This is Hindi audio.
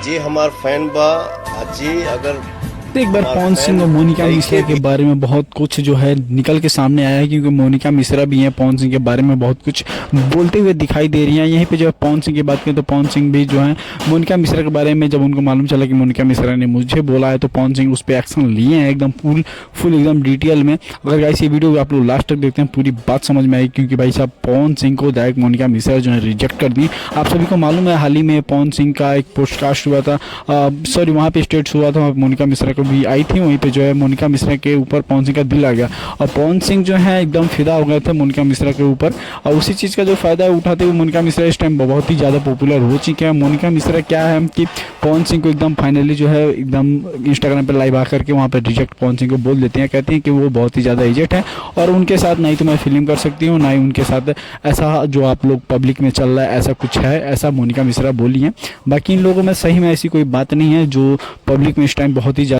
जी हमार फैन बा जी। अगर तो एक बार हमार पवन सिंह और फैन मोनिका मिश्रा के बारे में बहुत कुछ जो है निकल के सामने आया है, क्योंकि मोनिका मिश्रा भी हैं पवन सिंह के बारे में बहुत कुछ बोलते हुए दिखाई दे रही हैं। यहीं पे जो है पवन सिंह की बात करें तो पवन सिंह भी जो है मोनिका मिश्रा के बारे में जब उनको मालूम चला कि मोनिका मिश्रा ने मुझे बोला है, तो पवन सिंह उस पर एक्शन लिए हैं एकदम फुल एकदम डिटेल में। अगर गाइस ये वीडियो आप लोग लास्ट तक देखते हैं पूरी बात समझ में आएगी, क्योंकि भाई साहब पवन सिंह को डायरेक्ट मोनिका मिश्रा जो है रिजेक्ट कर दी। आप सभी को मालूम है हाल ही में पवन सिंह का एक पोस्टकास्ट हुआ था, सॉरी वहाँ पे स्टेट्स हुआ था, मोनिका मिश्रा को भी आई थी। वहीं पे जो है मोनिका मिश्रा के ऊपर पवन सिंह का दिल आ गया और पवन सिंह जो है एकदम फिदा हो गए थे मोनिका मिश्रा के ऊपर। और उसी चीज़ का जो फायदा उठाते हुए मोनिका मिश्रा इस टाइम बहुत ही ज़्यादा पॉपुलर हो चुके हैं। मोनिका मिश्रा क्या है कि पवन सिंह को एकदम फाइनली जो है एकदम इंस्टाग्राम पर लाइव आकर के वहाँ पर रिजेक्ट पवन सिंह को बोल देते हैं, कहते हैं कि वो बहुत ही ज़्यादा एजेट है और उनके साथ नहीं तो मैं फिल्म कर सकती हूँ, ना ही उनके साथ ऐसा जो आप लोग पब्लिक में चल रहा है ऐसा कुछ है, ऐसा मोनिका मिश्रा बोली है। बाकी इन लोगों में सही में ऐसी कोई बात नहीं है जो पब्लिक में इस टाइम बहुत ही